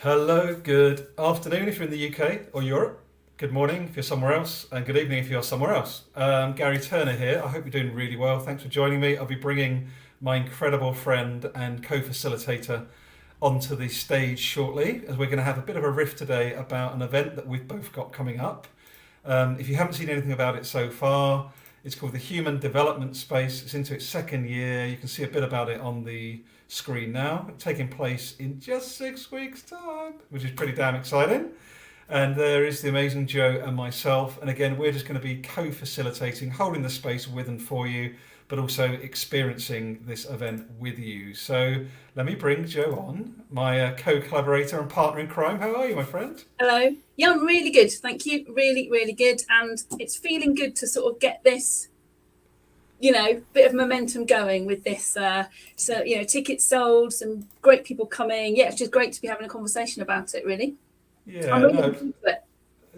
Hello, good afternoon if you're in the UK or Europe. Good morning if you're somewhere else, and good evening if you're somewhere else. Gary Turner here. I hope you're doing really well. Thanks for joining me. I'll be bringing my incredible friend and co-facilitator onto the stage shortly, as we're going to have a bit of a riff today about an event that we've both got coming up. If you haven't seen anything about it so far, it's called the Human Development Space. It's into its second year. You can see a bit about it on the screen now. It's taking place in just 6 weeks' time, which is pretty damn exciting. And there is the amazing Jo and myself. And again, we're just going to be co-facilitating, holding the space with and for you, but also experiencing this event with you. So let me bring Jo on, my co-collaborator and partner in crime. How are you, my friend? Hello. Yeah, I'm really good. Thank you. Really, really good. And it's feeling good to sort of get this, bit of momentum going with this. Tickets sold, some great people coming. Yeah, it's just great to be having a conversation about it, really. Yeah, I'm really no, looking forward to it.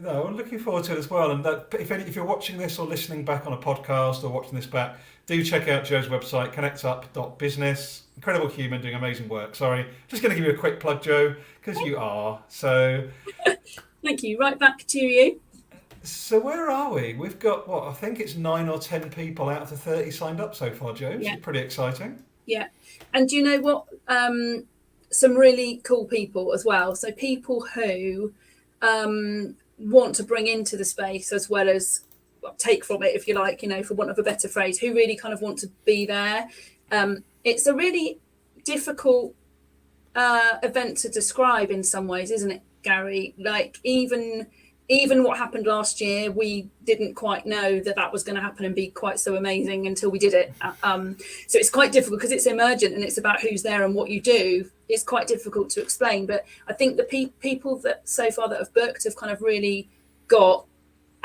no, I'm looking forward to it as well. And that, if you're watching this or listening back on a podcast or watching this back, do check out Jo's website, connectup.business. Incredible human doing amazing work. Sorry, just going to give you a quick plug, Jo, because you are. Thank you. Right back to you. So where are we? We've got, I think it's 9 or 10 people out of the 30 signed up so far, Jo. Yeah. So pretty exciting. Yeah. And do you know what? Some really cool people as well. So people who want to bring into the space as well as take from it, if you like, for want of a better phrase, who really kind of want to be there. It's a really difficult event to describe in some ways, isn't it, Gary? Like even what happened last year, we didn't quite know that was going to happen and be quite so amazing until we did it. So it's quite difficult because it's emergent and it's about who's there and what you do. It's quite difficult to explain. But I think the people that so far that have booked have kind of really got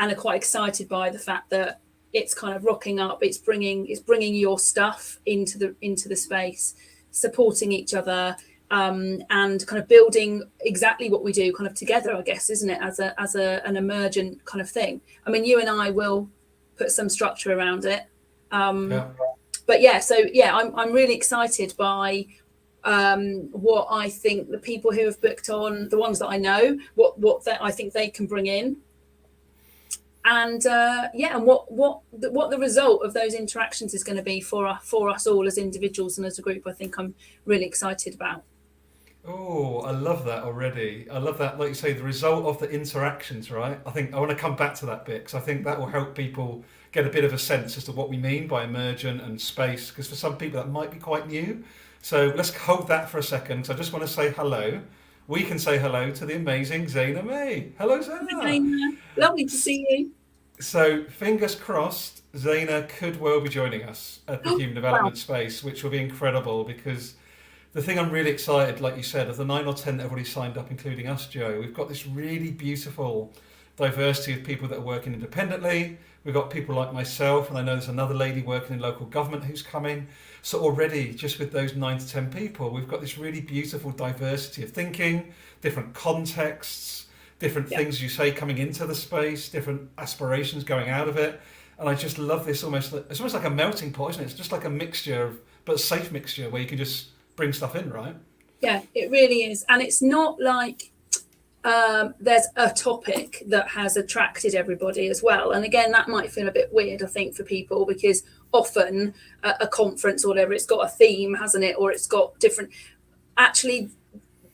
and are quite excited by the fact that it's kind of rocking up. It's bringing your stuff into the space, supporting each other. And kind of building exactly what we do kind of together, I guess, isn't it, as an emergent kind of thing. I mean, you and I will put some structure around it. But yeah, so yeah, I'm really excited by what I think the people who have booked on, the ones that I know, what I think they can bring in. And and what the result of those interactions is going to be for us all as individuals and as a group. I think I'm really excited about. Oh, I love that already. I love that, like you say, the result of the interactions, right? I think I want to come back to that bit because I think that will help people get a bit of a sense as to what we mean by emergent and space, because for some people that might be quite new. So let's hold that for a second. So I just want to say hello. We can say hello to the amazing Zaina May. Hello, Zaina. Hi, Zaina. Lovely to see you. So fingers crossed, Zaina could well be joining us at the Human Development Space, which will be incredible because the thing I'm really excited, like you said, of the 9 or 10 that have already signed up, including us, Jo, we've got this really beautiful diversity of people that are working independently. We've got people like myself, and I know there's another lady working in local government who's coming. So already, just with those 9 to 10 people, we've got this really beautiful diversity of thinking, different contexts, different things you say coming into the space, different aspirations going out of it. And I just love this it's almost like a melting pot, isn't it? It's just like a mixture, but a safe mixture where you can just bring stuff in, right? Yeah, it really is. And it's not like there's a topic that has attracted everybody as well. And again, that might feel a bit weird, I think, for people, because often a conference or whatever, it's got a theme, hasn't it? Or it's got different... Actually,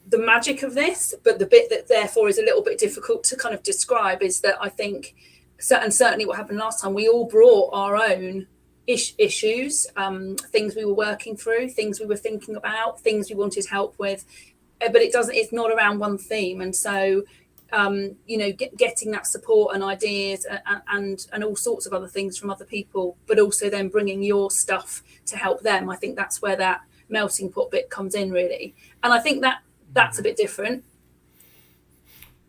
the magic of this, but the bit that therefore is a little bit difficult to kind of describe, is that I think, and certainly what happened last time, we all brought our own issues, things we were working through, things we were thinking about, things we wanted help with, but it's not around one theme. And so getting that support and ideas and all sorts of other things from other people, but also then bringing your stuff to help them, I think that's where that melting pot bit comes in, really. And I think that's a bit different.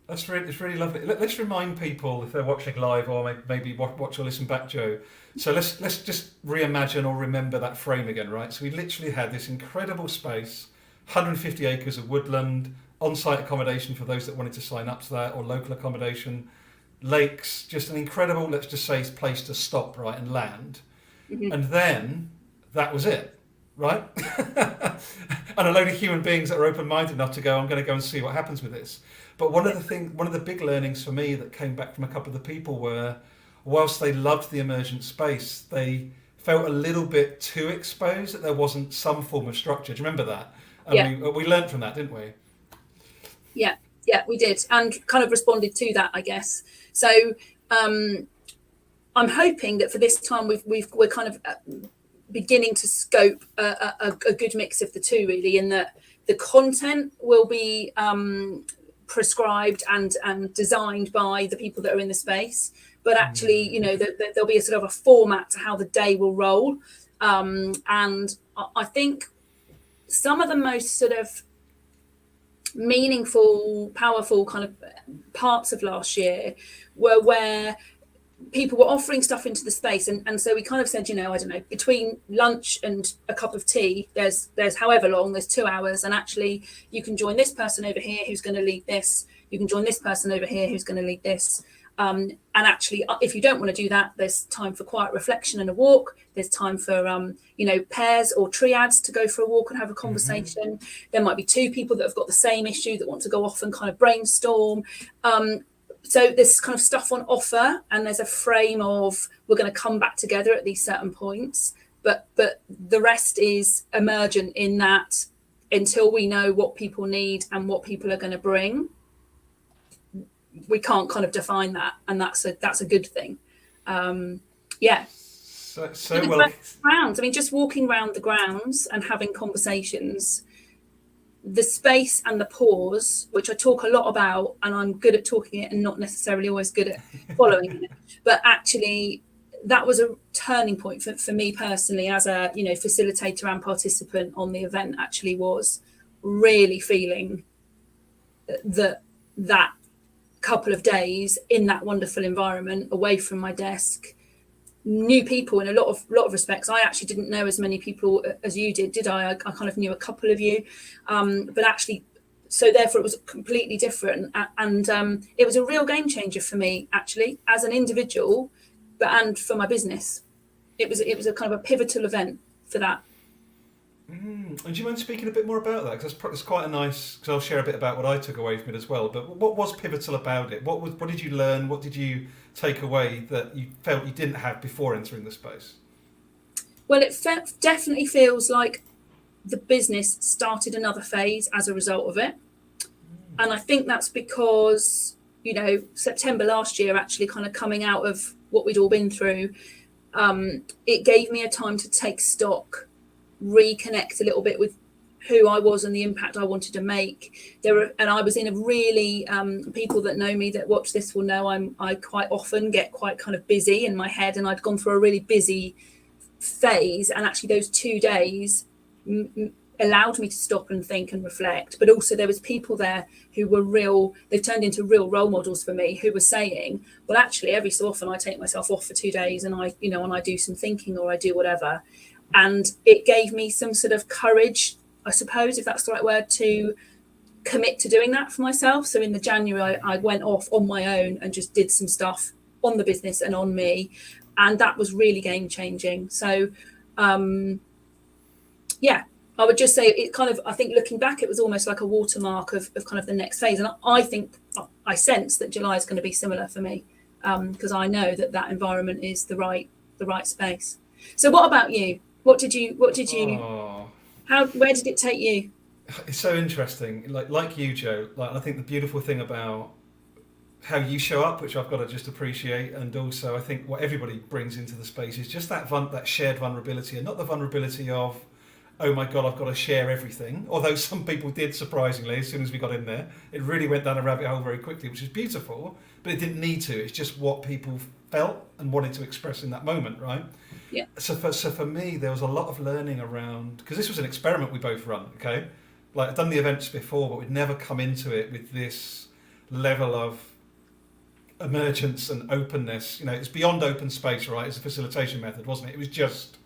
It's really lovely. Let's remind people, if they're watching live or maybe watch or listen back, Jo. So let's just reimagine or remember that frame again, right? So we literally had this incredible space, 150 acres of woodland, on-site accommodation for those that wanted to sign up to that, or local accommodation, lakes, just an incredible, let's just say, place to stop, right, and land. Mm-hmm. And then that was it, right? and a load of human beings that are open-minded enough to go, I'm going to go and see what happens with this. But one of the big learnings for me that came back from a couple of the people were, whilst they loved the emergent space, they felt a little bit too exposed, that there wasn't some form of structure. Do you remember that? Yeah. And we learned from that, didn't we? Yeah, we did, and kind of responded to that, I guess. So I'm hoping that for this time we're kind of beginning to scope a good mix of the two, really, in that the content will be prescribed and designed by the people that are in the space, but actually, you know, there'll be a sort of a format to how the day will roll. And I think some of the most sort of meaningful, powerful kind of parts of last year were where people were offering stuff into the space, and so we kind of said, you know, I don't know, between lunch and a cup of tea, there's however long, there's 2 hours, and actually you can join this person over here who's going to lead this, you can join this person over here who's going to lead this, and actually if you don't want to do that, there's time for quiet reflection and a walk, there's time for you know, pairs or triads to go for a walk and have a conversation. There might be two people that have got the same issue that want to go off and kind of brainstorm. So there's kind of stuff on offer, and there's a frame of we're going to come back together at these certain points, but the rest is emergent in that until we know what people need and what people are going to bring, we can't kind of define that, and that's a good thing. Yeah. So well. Grounds. I mean, just walking around the grounds and having conversations, the space and the pause, which I talk a lot about, and I'm good at talking it and not necessarily always good at following it, but actually that was a turning point for me personally as a, you know, facilitator and participant on the event. Actually was really feeling that couple of days in that wonderful environment away from my desk, new people in a lot of respects. I actually didn't know as many people as you did I? I kind of knew a couple of you, but actually, so therefore it was completely different, and it was a real game changer for me actually as an individual, and for my business. It was a kind of a pivotal event for that. And do you mind speaking a bit more about that? Because it's quite a nice. Because I'll share a bit about what I took away from it as well. But what was pivotal about it? What did you learn? What did you take away that you felt you didn't have before entering the space? Well, it definitely feels like the business started another phase as a result of it, and I think that's because, you know, September last year, actually kind of coming out of what we'd all been through, it gave me a time to take stock, reconnect a little bit with who I was and the impact I wanted to make. And I was in a really, people that know me, that watch this will know I quite often get quite kind of busy in my head, and I'd gone through a really busy phase, and actually those 2 days allowed me to stop and think and reflect. But also there was people there who were they've turned into real role models for me, who were saying, well, actually every so often I take myself off for 2 days and I, you know, and I do some thinking or I do whatever. And it gave me some sort of courage, I suppose, if that's the right word, to commit to doing that for myself. So in the January, I went off on my own and just did some stuff on the business and on me. And that was really game changing. So, yeah, I would just say it kind of, I think looking back, it was almost like a watermark of kind of the next phase. And I think, I sense that July is going to be similar for me, because I know that environment is the right space. So what about you? What did you where did it take you? It's so interesting. Like you, Jo, like I think the beautiful thing about how you show up, which I've got to just appreciate, and also I think what everybody brings into the space is just that shared vulnerability, and not the vulnerability of, oh my God, I've got to share everything. Although some people did, surprisingly, as soon as we got in there, it really went down a rabbit hole very quickly, which is beautiful, but it didn't need to. It's just what people felt and wanted to express in that moment, right? Yeah. So for me, there was a lot of learning around, because this was an experiment we both run, okay? Like I've done the events before, but we'd never come into it with this level of emergence and openness. You know, it's beyond open space, right? It's a facilitation method, wasn't it? It was just,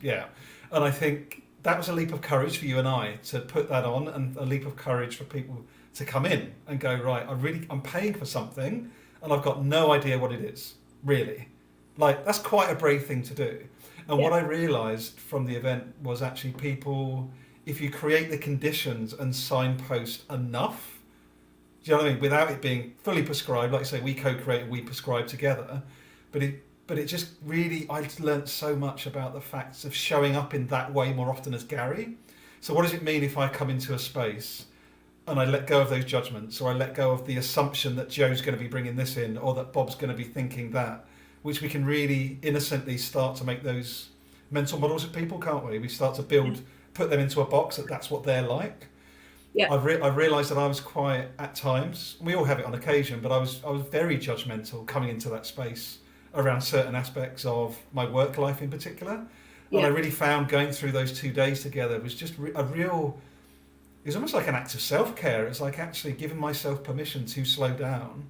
yeah. And I think that was a leap of courage for you and I to put that on, and a leap of courage for people to come in and go, right, I'm paying for something and I've got no idea what it is, really. Like, that's quite a brave thing to do. And what I realised from the event was actually people, if you create the conditions and signpost enough, do you know what I mean? Without it being fully prescribed, like I say, we co-create and we prescribe together, but it just really, I learnt so much about the facts of showing up in that way more often as Gary. So what does it mean if I come into a space and I let go of those judgments, or I let go of the assumption that Joe's going to be bringing this in, or that Bob's going to be thinking that, which we can really innocently start to make those mental models of people, can't we? We start to build, put them into a box that's what they're like. Yeah. I've realised that I was quite, at times, we all have it on occasion, but I was very judgmental coming into that space around certain aspects of my work life in particular. Yeah. And I really found going through those 2 days together was just a real, it was almost like an act of self-care. It's like actually giving myself permission to slow down,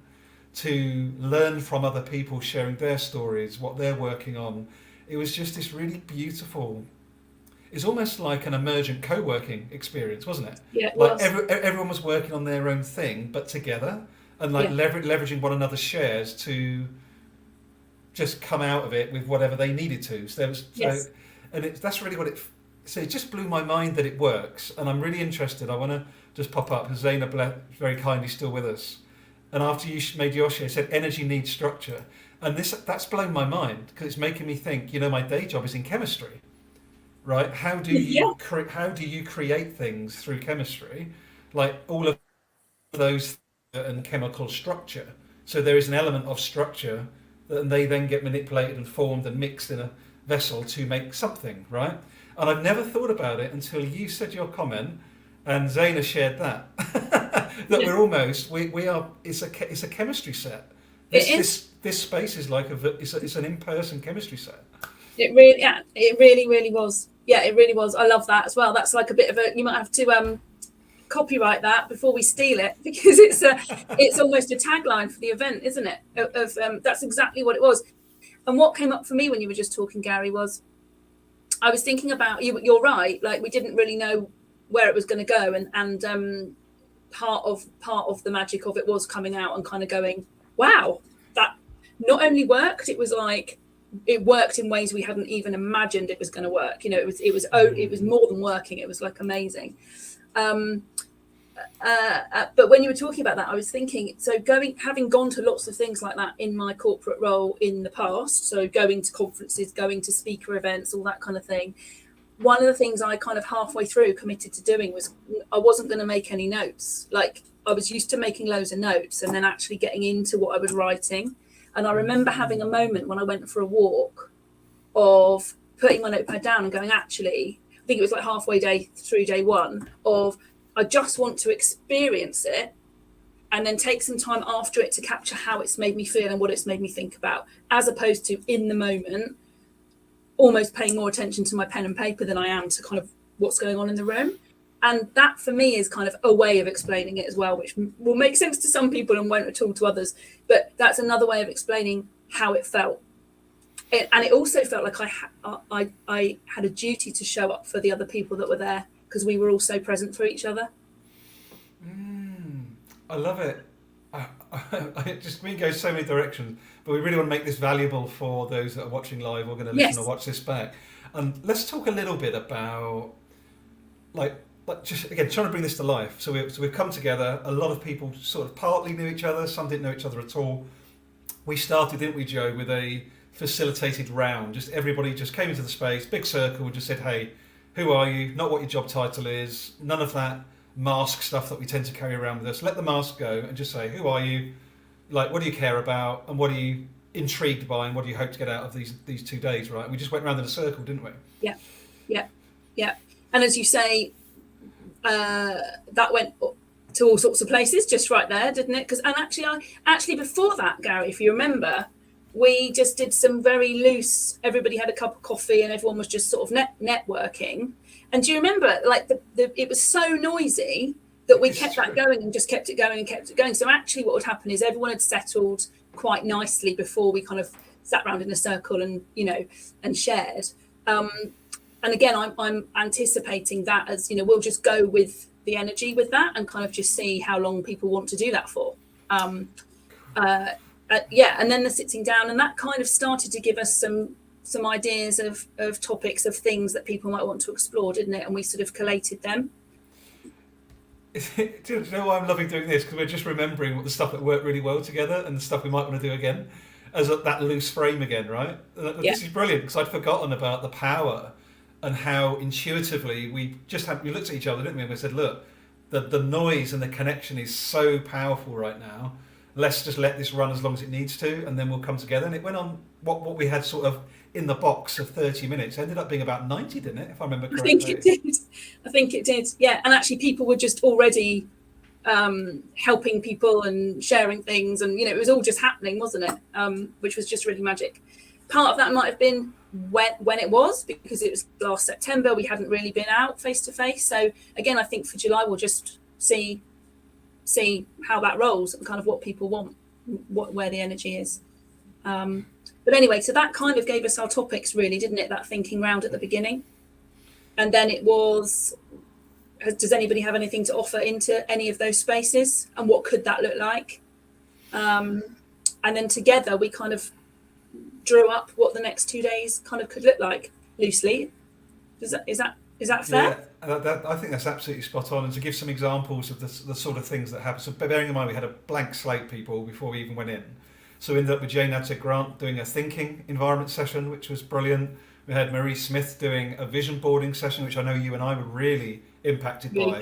to learn from other people sharing their stories, what they're working on. It was just this really beautiful, it's almost like an emergent co-working experience, wasn't it? Yeah, it like was. everyone was working on their own thing, but together, and like leveraging one another's shares to just come out of it with whatever they needed to. So there was, and that's really what it. So it just blew my mind that it works, and I'm really interested. I want to just pop up. Zaina very kindly still with us, and after you made your share, said energy needs structure, and that's blown my mind because it's making me think. You know, my day job is in chemistry, right? How do you create things through chemistry, like all of those and chemical structure? So there is an element of structure, and they then get manipulated and formed and mixed in a vessel to make something, right? And I've never thought about it until you said your comment, and Zaina shared that that we're almost we are. It's a chemistry set. This space is like it's an in-person chemistry set. It really was. Yeah, it really was. I love that as well. That's like a bit of a. You might have to copyright that before we steal it, because it's almost a tagline for the event, isn't it? That's exactly what it was. And what came up for me when you were just talking, Gary, was I was thinking about you. You're right. Like, we didn't really know where it was going to go, and part of the magic of it was coming out and kind of going, wow, that not only worked. It was like it worked in ways we hadn't even imagined it was going to work. You know, it was more than working. It was like amazing. But when you were talking about that, I was thinking, so having gone to lots of things like that in my corporate role in the past, so going to conferences, going to speaker events, all that kind of thing, one of the things I kind of halfway through committed to doing was I wasn't going to make any notes. Like, I was used to making loads of notes and then actually getting into what I was writing. And I remember having a moment when I went for a walk of putting my notepad down and going, actually, I think it was like halfway through day one, of I just want to experience it and then take some time after it to capture how it's made me feel and what it's made me think about, as opposed to in the moment, almost paying more attention to my pen and paper than I am to kind of what's going on in the room. And that for me is kind of a way of explaining it as well, which will make sense to some people and won't at all to others. But that's another way of explaining how it felt. And it also felt like I had a duty to show up for the other people that were there, because we were all so present for each other. I love it. It just goes so many directions, but we really want to make this valuable for those that are watching live or going to listen or watch this back. And let's talk a little bit about, like just again trying to bring this to life. So we've come together. A lot of people sort of partly knew each other. Some didn't know each other at all. We started, didn't we, Joe, with a facilitated round. Just everybody just came into the space, big circle, and just said, "Hey, who are you?" Not what your job title is. None of that mask stuff that we tend to carry around with us. Let the mask go and just say, who are you? Like, what do you care about? And what are you intrigued by? And what do you hope to get out of these 2 days, right? We just went around in a circle, didn't we? Yeah. And as you say, that went to all sorts of places just right there, didn't it? Because actually before that, Gary, if you remember, we just did some very loose, everybody had a cup of coffee and everyone was just sort of networking. And do you remember, like, it was so noisy that we kept that going and just kept it going and kept it going. So actually what would happen is everyone had settled quite nicely before we kind of sat around in a circle and, you know, and shared. And again, I'm anticipating that as, you know, we'll just go with the energy with that and kind of just see how long people want to do that for. And then the sitting down, and that kind of started to give us some some ideas of topics, of things that people might want to explore, didn't it? And we sort of collated them. Do you know why I'm loving doing this? Because we're just remembering what the stuff that worked really well together and the stuff we might want to do again as that loose frame again, right? This is brilliant because I'd forgotten about the power and how intuitively we looked at each other, didn't we? And we said, look, the noise and the connection is so powerful right now. Let's just let this run as long as it needs to, and then we'll come together. And it went on what we had sort of in the box of 30 minutes. It ended up being about 90, didn't it? If I remember correctly. I think it did. Yeah. And actually people were just already helping people and sharing things, and it was all just happening, wasn't it? Which was just really magic. Part of that might have been when it was, because it was last September, we hadn't really been out face to face. So again, I think for July we'll just see how that rolls and kind of what people want, where the energy is. But anyway, so that kind of gave us our topics, really, didn't it? That thinking round at the beginning. And then it was, does anybody have anything to offer into any of those spaces? And what could that look like? And then together we kind of drew up what the next 2 days kind of could look like, loosely. Is that fair? Yeah, I think that's absolutely spot on. And to give some examples of the sort of things that happened. So bearing in mind we had a blank slate, people, before we even went in. So we ended up with Jane Grant doing a thinking environment session, which was brilliant. We had Marie Smith doing a vision boarding session, which I know you and I were really impacted by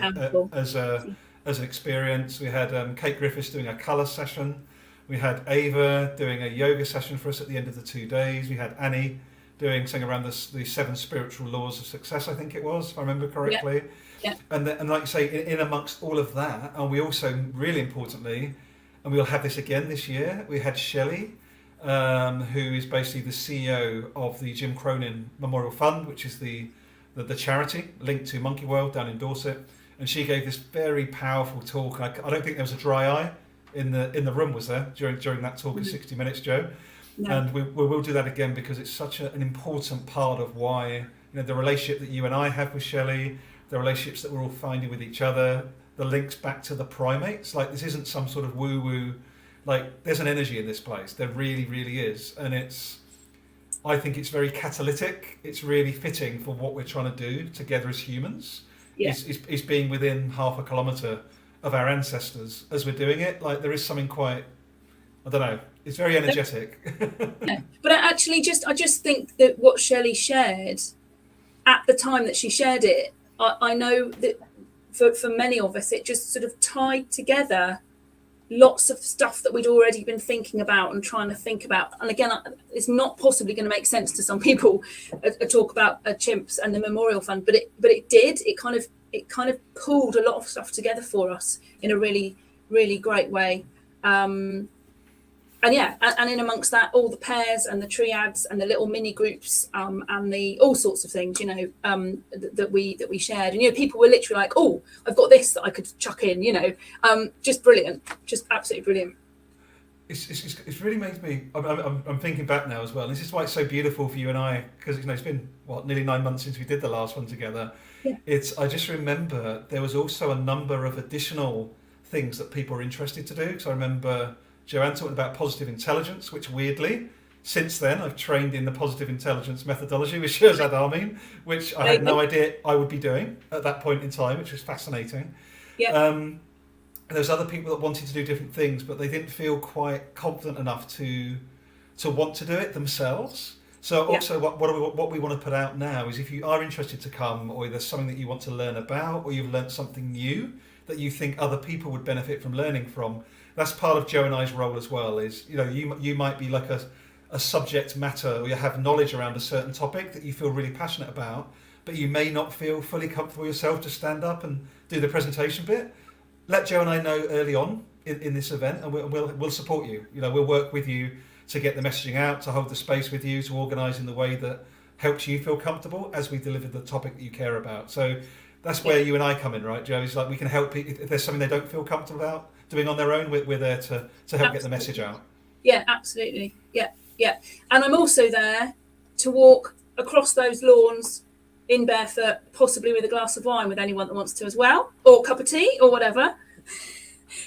as an experience. We had Kate Griffiths doing a colour session. We had Ava doing a yoga session for us at the end of the 2 days. We had Annie doing something around the 7 spiritual laws of success, I think it was, if I remember correctly. Yeah. And like you say, in amongst all of that, and we also, really importantly, and we'll have this again this year, we had Shelley, who is basically the CEO of the Jim Cronin Memorial Fund, which is the charity linked to Monkey World down in Dorset. And she gave this very powerful talk. I don't think there was a dry eye in the room, was there, during that talk of 60 minutes, Jo? No. And we will do that again because it's such an important part of why, the relationship that you and I have with Shelley, the relationships that we're all finding with each other, the links back to the primates. Like, this isn't some sort of woo-woo, like, there's an energy in this place. There really, really is. And I think it's very catalytic. It's really fitting for what we're trying to do together as humans. Yeah. Is being within half a kilometre of our ancestors as we're doing it. Like, there is something quite, I don't know, it's very energetic. Yeah. But I just think that what Shelley shared at the time that she shared it, I know that for many of us, it just sort of tied together lots of stuff that we'd already been thinking about and trying to think about. And again, it's not possibly going to make sense to some people, a talk about chimps and the Memorial Fund, but it did. It kind of pulled a lot of stuff together for us in a really, really great way. And in amongst that, all the pairs and the triads and the little mini groups and the all sorts of things, that we shared. And people were literally like, "Oh, I've got this that I could chuck in," just brilliant, just absolutely brilliant. It's really made me. I'm thinking back now as well. And this is why it's so beautiful for you and I, because it's been nearly 9 months since we did the last one together. Yeah. I just remember there was also a number of additional things that people were interested to do. So I remember Joanne talking about positive intelligence, which weirdly, since then, I've trained in the positive intelligence methodology with Shirzad Amin, which I had no idea I would be doing at that point in time, which was fascinating. Yeah. There's other people that wanted to do different things, but they didn't feel quite confident enough to want to do it themselves. So also what we want to put out now is if you are interested to come, or there's something that you want to learn about, or you've learned something new that you think other people would benefit from learning from, that's part of Jo and I's role as well. Is you might be like a subject matter, or you have knowledge around a certain topic that you feel really passionate about, but you may not feel fully comfortable yourself to stand up and do the presentation bit. Let Jo and I know early on in this event, and we'll support you. We'll work with you to get the messaging out, to hold the space with you, to organise in the way that helps you feel comfortable as we deliver the topic that you care about. So that's where you and I come in, right, Jo? It's like we can help people if there's something they don't feel comfortable about doing on their own. We're there to help get the message out. Yeah, absolutely. Yeah. And I'm also there to walk across those lawns in barefoot, possibly with a glass of wine with anyone that wants to as well, or a cup of tea or whatever.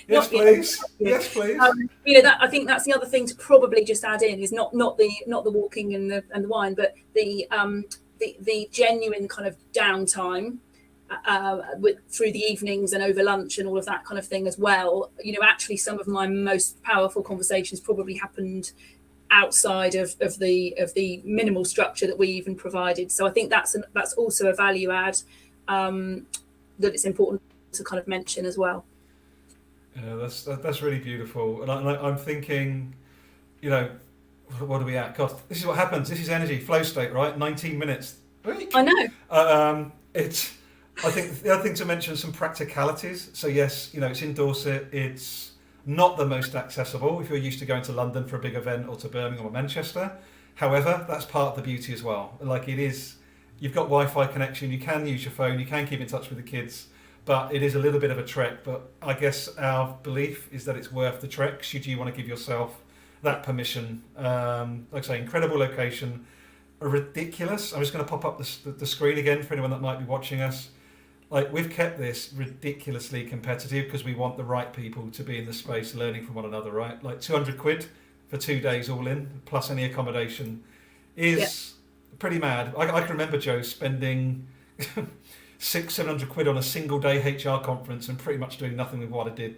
Yes, please. Yes, please. That I think that's the other thing to probably just add in is not the walking and the wine, but the genuine kind of downtime through the evenings and over lunch and all of that kind of thing as well. Actually, some of my most powerful conversations probably happened outside of the minimal structure that we even provided. So I think that's also a value add that it's important to kind of mention as well. Yeah, that's really beautiful. And I'm thinking, what are we at? God, this is what happens. This is energy flow state, right? 19 minutes. I know. I think the other thing to mention some practicalities. So yes, it's in Dorset. It's not the most accessible if you're used to going to London for a big event or to Birmingham or Manchester. However, that's part of the beauty as well. Like it is, you've got Wi-Fi connection. You can use your phone. You can keep in touch with the kids. But it is a little bit of a trek. But I guess our belief is that it's worth the trek should you want to give yourself that permission. Like I say, incredible location, a ridiculous. I'm just going to pop up the screen again for anyone that might be watching us. Like we've kept this ridiculously competitive because we want the right people to be in the space learning from one another, right? Like 200 quid for 2 days all in, plus any accommodation is pretty mad. I can remember, Jo, spending 600-700 quid on a single day HR conference and pretty much doing nothing with what I did.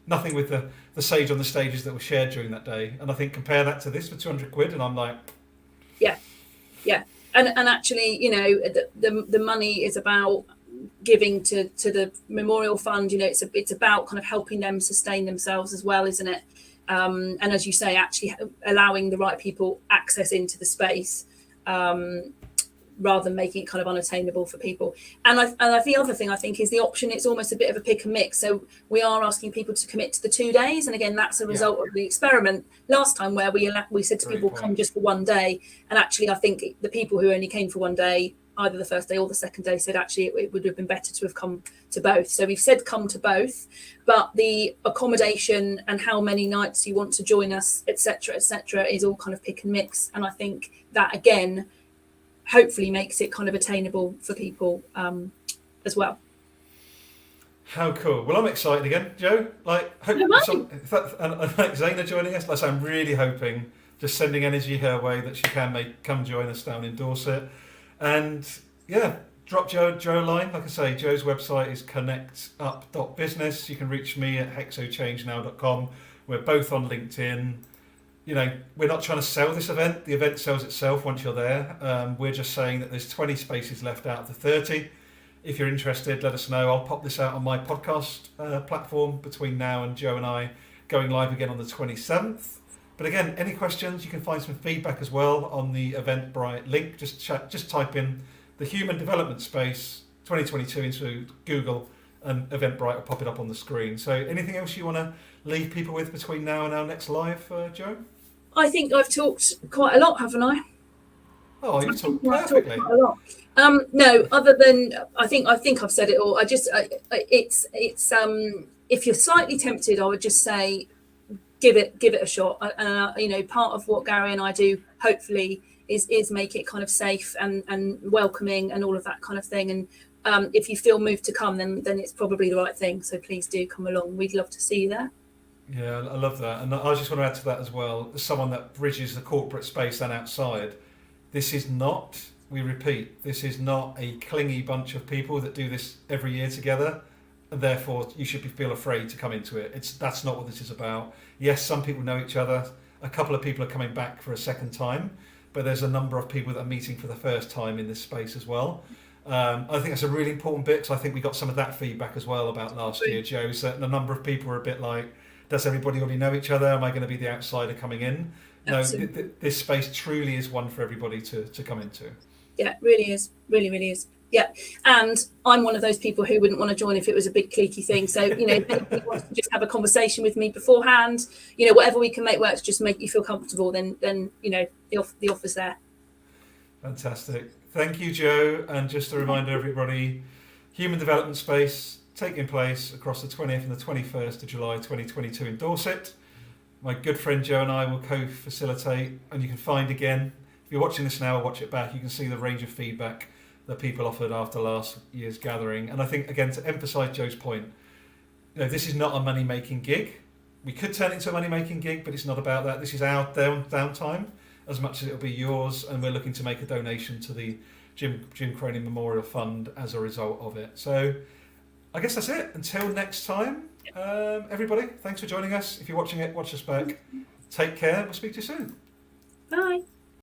Nothing with the sage on the stages that were shared during that day. And I think compare that to this for 200 quid and I'm like... Yeah. And actually, the money is about giving to the Memorial Fund. It's about kind of helping them sustain themselves as well, isn't it? And as you say, actually allowing the right people access into the space rather than making it kind of unattainable for people. And the other thing I think is the option. It's almost a bit of a pick and mix. So we are asking people to commit to the 2 days, and again, that's a result of the experiment last time where we said to people, come just for 1 day. And actually, I think the people who only came for 1 day, either the first day or the second day, said actually it would have been better to have come to both. So we've said come to both, but the accommodation and how many nights you want to join us, etc., is all kind of pick and mix. And I think that again, hopefully makes it kind of attainable for people as well. How cool. Well, I'm excited again, Jo. And Zaina joining us. Like, I'm really hoping, just sending energy her way that she can come join us down in Dorset. And yeah, drop Jo a line. Like I say, Jo's website is connectup.business. You can reach me at hexochangenow.com. We're both on LinkedIn. We're not trying to sell this event. The event sells itself once you're there. We're just saying that there's 20 spaces left out of the 30. If you're interested, let us know. I'll pop this out on my podcast platform between now and Jo and I going live again on the 27th. But again, any questions, you can find some feedback as well on the Eventbrite link. Just type in the Human Development Space 2022 into Google and Eventbrite will pop it up on the screen. So anything else you want to leave people with between now and our next live, Jo? I think I've talked quite a lot, haven't I? Oh, you've talked perfectly. Quite a lot. No, other than I think I've said it all. It's if you're slightly tempted, I would just say give it a shot. Part of what Gary and I do, hopefully, is make it kind of safe and welcoming and all of that kind of thing. And if you feel moved to come, then it's probably the right thing. So please do come along. We'd love to see you there. Yeah, I love that. And I just want to add to that as well, as someone that bridges the corporate space and outside, this is not, we repeat, this is not a clingy bunch of people that do this every year together, and therefore you should feel afraid to come into it. That's not what this is about. Yes, some people know each other. A couple of people are coming back for a second time, but there's a number of people that are meeting for the first time in this space as well. I think that's a really important bit, because I think we got some of that feedback as well about last year, Jo. So a number of people are a bit like, does everybody already know each other? Am I going to be the outsider coming in? No, this space truly is one for everybody to come into. Yeah, it really is. Really, really is. Yeah. And I'm one of those people who wouldn't want to join if it was a big cliquey thing. So, if anybody wants to just have a conversation with me beforehand, whatever we can make work to just make you feel comfortable, then the offer's there. Fantastic. Thank you, Jo. And just a reminder, everybody, Human Development Space taking place across the 20th and the 21st of July 2022 in Dorset. My good friend Jo and I will co-facilitate, and you can find again, if you're watching this now or watch it back, you can see the range of feedback that people offered after last year's gathering. And I think, again, to emphasise Jo's point, this is not a money-making gig. We could turn it into a money-making gig, but it's not about that. This is our downtime as much as it'll be yours, and we're looking to make a donation to the Jim Cronin Memorial Fund as a result of it. So I guess that's it. Until next time, everybody, thanks for joining us. If you're watching it, watch us back. Take care. We'll speak to you soon. Bye.